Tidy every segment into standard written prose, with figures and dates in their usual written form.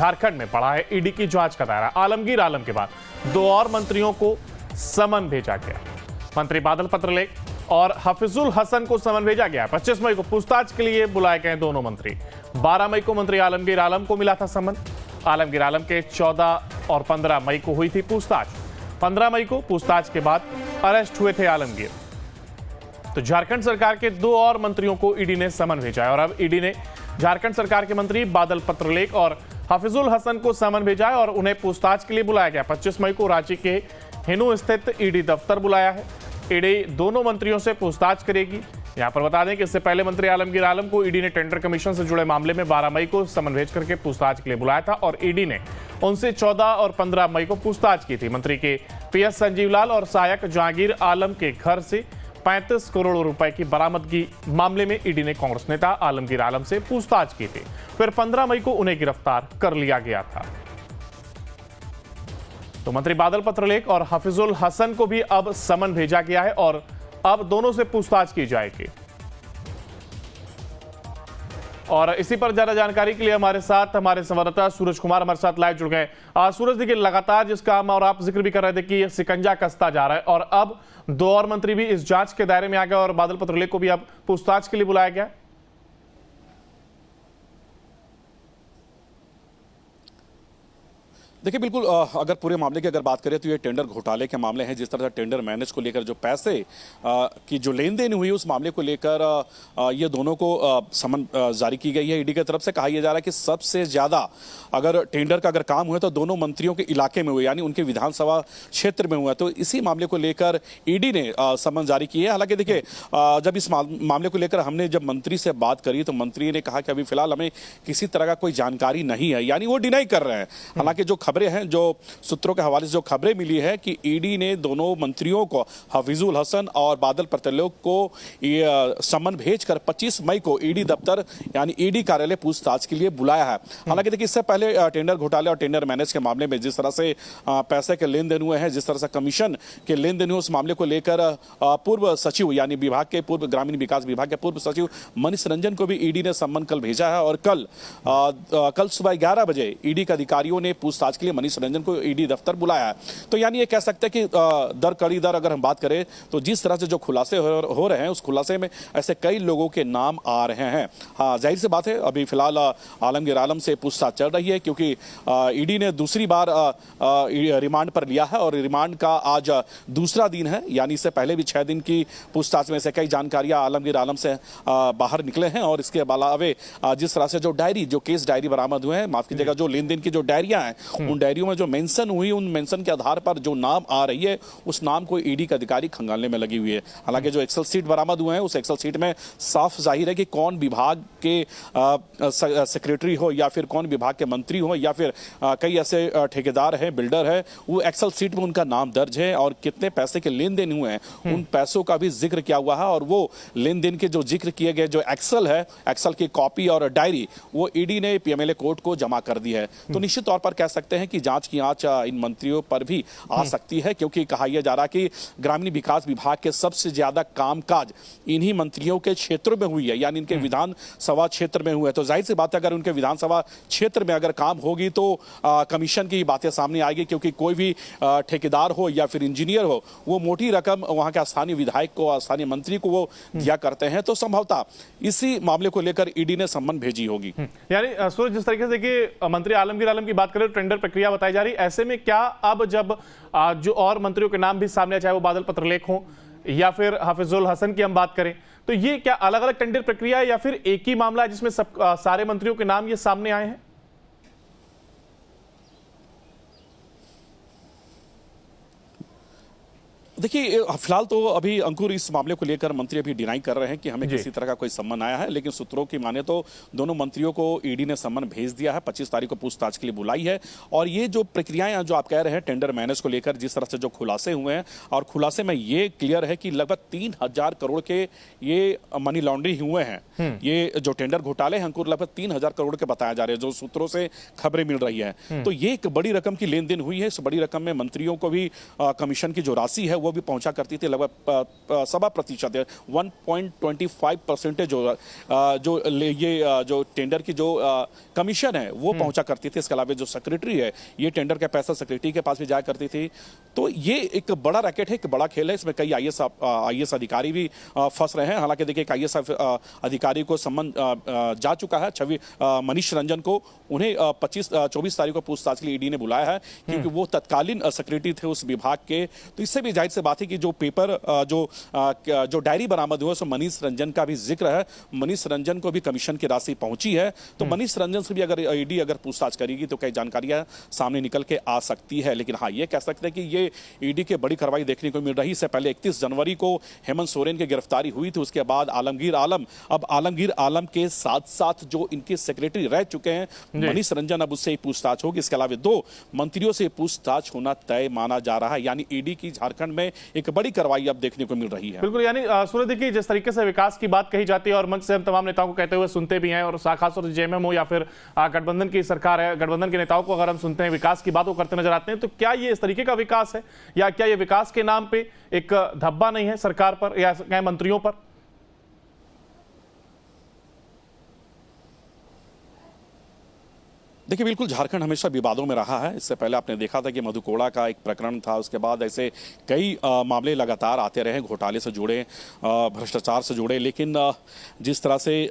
झारखंड में बढ़ा है ईडी की जांच का दायरा। आलमगीर आलम के बाद 2 और मंत्रियों को समन भेजा गया। मंत्री बादल पत्रलेख और हफीजुल हसन को समन भेजा गया। 25 मई को पूछताछ के लिए बुलाए गए दोनों मंत्री। 12 मई को मंत्री आलमगीर आलम को मिला था समन। आलमगीर आलम के 14 और 15 मई को हुई थी पूछताछ। 15 मई को पूछताछ के बाद अरेस्ट हुए थे आलमगीर। तो झारखंड सरकार के 2 और मंत्रियों को ईडी ने समन भेजा है और अब ईडी ने झारखंड सरकार के मंत्री बादल पत्रलेख और हफीजुल हसन को समन भेजा है और उन्हें पूछताछ के लिए बुलाया गया। 25 मई को रांची के हिनू स्थित ईडी दफ्तर बुलाया है। ईडी दोनों मंत्रियों से पूछताछ करेगी। यहां पर बता दें कि इससे पहले मंत्री आलमगीर आलम को ईडी ने टेंडर कमीशन से जुड़े मामले में 12 मई को समन भेज करके पूछताछ के लिए बुलाया था और ईडी ने उनसे 14 और 15 मई को पूछताछ की थी। मंत्री के पीएस संजीव लाल और सहायक जहांगीर आलम के घर से 35 करोड़ रुपए की बरामदगी मामले में ईडी ने कांग्रेस नेता आलमगीर आलम से पूछताछ की थी। फिर 15 मई को उन्हें गिरफ्तार कर लिया गया था। तो मंत्री बादल पत्रलेख और हफीजुल हसन को भी अब समन भेजा गया है और अब दोनों से पूछताछ की जाएगी। और इसी पर ज्यादा जानकारी के लिए हमारे साथ हमारे संवाददाता सूरज कुमार हमारे साथ लाइव जुड़ गए। सूरज, देखिए लगातार जिस काम और आप जिक्र भी कर रहे थे कि शिकंजा कसता जा रहा है और अब 2 और मंत्री भी इस जांच के दायरे में आ गए और बादल पत्रलेख को भी अब पूछताछ के लिए बुलाया गया। देखिए बिल्कुल, अगर पूरे मामले की अगर बात करें तो ये टेंडर घोटाले के मामले हैं। जिस तरह से टेंडर मैनेज को लेकर जो पैसे की जो लेन देन हुई उस मामले को लेकर ये दोनों को समन जारी की गई है ईडी की तरफ से। कहा यह जा रहा है कि सबसे ज्यादा अगर टेंडर का अगर काम हुआ तो दोनों मंत्रियों के इलाके में हुए, यानी उनके विधानसभा क्षेत्र में हुआ। तो इसी मामले को लेकर ईडी ने समन जारी की है। हालांकि देखिए, जब इस मामले को लेकर हमने जब मंत्री से बात करी तो मंत्री ने कहा कि अभी फिलहाल हमें किसी तरह का कोई जानकारी नहीं है, यानी वो डिनाई कर रहे हैं। हालांकि जो खबरें हैं, जो सूत्रों के हवाले से जो खबरें मिली है कि ईडी ने दोनों मंत्रियों को, हफीजुल हसन और बादल पत्रलेख को समन भेजकर 25 मई को ईडी दफ्तर यानी ईडी कार्यालय पूछताछ के लिए बुलाया है। हालांकि देखिए, इससे पहले टेंडर घोटाले और टेंडर मैनेज के मामले में जिस तरह से पैसे के लेन देन हुए हैं, जिस तरह से कमीशन के लेन देन हुए, उस मामले को लेकर पूर्व सचिव यानी विभाग के पूर्व ग्रामीण विकास विभाग के पूर्व सचिव मनीष रंजन को भी ईडी ने सम्मन कल भेजा है और कल सुबह 11 बजे ईडी के अधिकारियों ने पूछताछ के लिए मनीष रंजन को ईडी दफ्तर बुलाया है। तो यानी ये कह सकते हैं कि दर कड़ी दर अगर हम बात करें तो जिस तरह से जो खुलासे हो रहे हैं उस खुलासे में ऐसे कई लोगों के नाम आ रहे हैं। हाँ, जाहिर सी बात है अभी फिलहाल आलमगीर आलम से पूछताछ चल रही है क्योंकि ईडी ने दूसरी बार रिमांड पर लिया है और रिमांड का आज दूसरा दिन है। यानी इससे पहले भी 6 दिन की पूछताछ में से कई जानकारियां आलमगीर आलम से बाहर निकले हैं और इसके अलावे जिस तरह से जो केस डायरी बरामद हुए हैं, माफ कीजिएगा, जो लेन देन की जो डायरियां हैं उन डायरियों में जो मेंशन हुई, उन मेंशन के आधार पर जो नाम आ रही है उस नाम को ईडी का अधिकारी खंगालने में लगी हुई है। हालांकि जो एक्सेल शीट बरामद हुए हैं उस एक्सेल शीट में साफ जाहिर है कि कौन विभाग के सेक्रेटरी हो या फिर कौन विभाग के मंत्री हो या फिर कई ऐसे ठेकेदार हैं, बिल्डर है, वो एक्सेल शीट में उनका नाम दर्ज है और कितने पैसे के लेन देन हुए हैं उन पैसों का भी जिक्र किया हुआ है। और वो लेन देन के जो जिक्र किए गए जो एक्सेल है, एक्सेल की कॉपी और डायरी, वो ईडी ने पीएमएलए कोर्ट को जमा कर दी है। तो निश्चित तौर पर कह सकते हैं कि जांच की आंच इन मंत्रियों पर भी आ सकती है क्योंकि कहा यह जा रहा है कि ग्रामीण विकास विभाग के सबसे ज्यादा कामकाज इन्हीं मंत्रियों के क्षेत्रों में हुई है, यानी इनके विधानसभा क्षेत्र में हुए है। तो जाहिर सी बात है अगर उनके विधानसभा क्षेत्र में अगर काम होगी तो कमीशन की बातें सामने आएगी क्योंकि कोई भी ठेकेदार हो या फिर इंजीनियर हो, वो मोटी रकम वहां के स्थानीय विधायक को, स्थानीय मंत्री को वो दिया करते हैं। तो संभवतः इसी मामले को लेकर ईडी ने सम्मन भेजी होगी। यानी सूरज, जिस तरीके से देखिए मंत्री आलमगीर आलम की बात करें तो टेंडर प्रक्रिया बताई जा रही, ऐसे में क्या अब जब जो और मंत्रियों के नाम भी सामने, चाहे वो बादल पत्रलेख हो या फिर हफीजुल हसन की हम बात करें, तो ये क्या अलग अलग टेंडर प्रक्रिया है या फिर एक ही मामला है जिसमें सब सारे मंत्रियों के नाम ये सामने आए हैं? देखिए फिलहाल तो अभी अंकुर इस मामले को लेकर मंत्री अभी डिनाई कर रहे हैं कि हमें किसी तरह का कोई सम्मन आया है, लेकिन सूत्रों की माने तो दोनों मंत्रियों को ईडी ने सम्मन भेज दिया है। 25 तारीख को पूछताछ के लिए बुलाई है और ये जो प्रक्रियाएं जो आप कह रहे हैं टेंडर मैनेज को लेकर, जिस तरह से जो खुलासे हुए हैं और खुलासे में ये क्लियर है कि लगभग 3000 करोड़ के ये मनी लॉन्ड्रिंग हुए हैं। ये जो टेंडर घोटाले हैं अंकुर लगभग 3000 करोड़ के बताया जा रहे हैं, जो सूत्रों से खबरें मिल रही है। तो ये एक बड़ी रकम की लेन देन हुई है। इस बड़ी रकम में मंत्रियों को भी कमीशन की जो राशि है वो वो भी पहुंचा करती थी लगभग 1.25%, 1.25% जो टेंडर की जो कमीशन है वो पहुंचा करती थी। इसके अलावा जो सेक्रेटरी है, ये टेंडर का पैसा सेक्रेटरी के पास भी जाया करती थी। तो ये एक बड़ा रैकेट है, एक बड़ा खेल है। इसमें कई आईएएस अधिकारी भी फंस रहे हैं। हालांकि देखिए, एक आईएएस अधिकारी को सम्मन जा चुका है, मनीष रंजन को। उन्हें 24 तारीख को पूछताछ के लिए ईडी ने बुलाया है, क्योंकि वो तत्कालीन सेक्रेटरी थे उस विभाग के। तो इससे भी जाहिर सी बात है कि जो पेपर जो डायरी बरामद हुआ उसमें मनीष रंजन का भी जिक्र है। मनीष रंजन को भी कमीशन की राशि पहुंची है। तो मनीष रंजन से भी अगर ईडी पूछताछ करेगी तो कई जानकारियां सामने निकल के आ सकती है। लेकिन हाँ, ये कह सकते हैं कि ये ईडी की बड़ी कार्रवाई देखने को मिल रही है। इससे पहले 31 जनवरी को हेमंत सोरेन की गिरफ्तारी हुई थी। उसके बाद आलमगीर आलम, अब आलमगीर आलम के साथ साथ जो इनके सेक्रेटरी रह चुके हैं मनीष रंजन, अब उससे पूछताछ होगी। इसके अलावा 2 मंत्रियों से पूछताछ होना तय माना जा रहा है। यानी ईडी की झारखंड में एक बड़ी कार्रवाई अब देखने को मिल रही है। बिल्कुल, यानी सूर्य, देखिए जिस तरीके से विकास की बात कही जाती है और मंच से हम तमाम नेताओं को कहते हुए सुनते भी हैं, और खासतौर से जेएमएम हो या फिर गठबंधन की सरकार है, गठबंधन के नेताओं को अगर हम सुनते हैं विकास की बात वो करते नजर आते हैं, तो क्या ये इस तरीके का विकास है, या क्या ये विकास के नाम पे एक धब्बा नहीं है सरकार पर या मंत्रियों पर? देखिए, बिल्कुल झारखंड हमेशा विवादों में रहा है। इससे पहले आपने देखा था कि मधु कोड़ा का एक प्रकरण था, उसके बाद ऐसे कई मामले लगातार आते रहे, घोटाले से जुड़े, भ्रष्टाचार से जुड़े। लेकिन जिस तरह से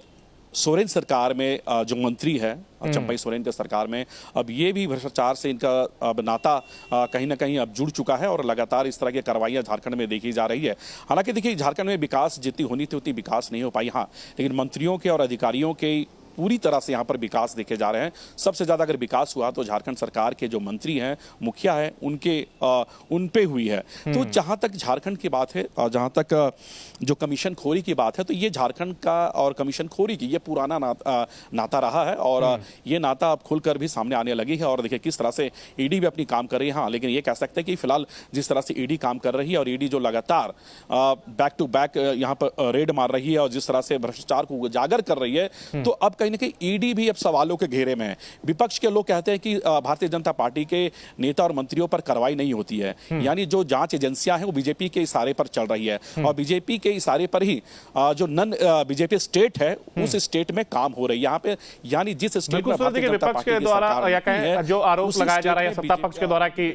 सोरेन सरकार में जो मंत्री है, चंपई सोरेन के सरकार में, अब ये भी भ्रष्टाचार से इनका अब नाता कहीं ना कहीं अब जुड़ चुका है, और लगातार इस तरह की कार्रवाइयां झारखंड में देखी जा रही है। हालांकि देखिए, झारखंड में विकास जितनी होनी थी उतनी विकास नहीं हो पाई। हाँ, लेकिन मंत्रियों के और अधिकारियों के पूरी तरह से यहाँ पर विकास देखे जा रहे हैं। सबसे ज्यादा अगर विकास हुआ तो झारखंड सरकार के जो मंत्री हैं, मुखिया है, उन पे हुई है। तो जहां तक झारखंड की बात है, जहां तक जो कमीशन खोरी की बात है, तो ये झारखंड का और कमीशन खोरी की ये पुराना नाता रहा है, और ये नाता अब खुलकर भी सामने आने लगी है। और देखिए किस तरह से ईडी भी अपनी काम कर रही है। हाँ, लेकिन ये कह सकते हैं कि फिलहाल जिस तरह से ईडी काम कर रही है, और ईडी जो लगातार बैक टू बैक यहाँ पर रेड मार रही है, और जिस तरह से भ्रष्टाचार को उजागर कर रही है, तो अब कहीं ना कहीं ईडी भी अब सवालों के घेरे में है। विपक्ष के लोग कहते हैं कि भारतीय जनता पार्टी के नेता और मंत्रियों पर कार्रवाई नहीं होती है, यानी जो जांच एजेंसियां हैं वो बीजेपी के इशारे पर चल रही है, और बीजेपी के इशारे पर ही जो नन बीजेपी स्टेट है उस स्टेट में काम हो रही है यहाँ पे। यानी जिस स्टेट में विपक्ष के द्वारा या कहें जो आरोप लगाया जा रहा है सत्ता पक्ष के द्वारा कि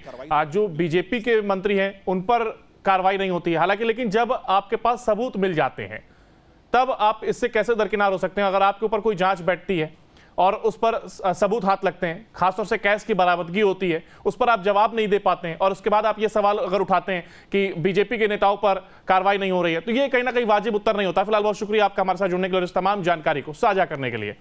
जो बीजेपी के मंत्री हैं उन पर कार्रवाई नहीं होती है, हालांकि लेकिन जब आपके पास सबूत मिल जाते हैं तब आप इससे कैसे दरकिनार हो सकते हैं? अगर आपके ऊपर कोई जांच बैठती है और उस पर सबूत हाथ लगते हैं, खासतौर से कैश की बरामदगी होती है, उस पर आप जवाब नहीं दे पाते हैं, और उसके बाद आप ये सवाल अगर उठाते हैं कि बीजेपी के नेताओं पर कार्रवाई नहीं हो रही है, तो ये कहीं ना कहीं वाजिब उत्तर नहीं होता। फिलहाल बहुत शुक्रिया आपका हमारे साथ जुड़ने के लिए और इस तमाम जानकारी को साझा करने के लिए।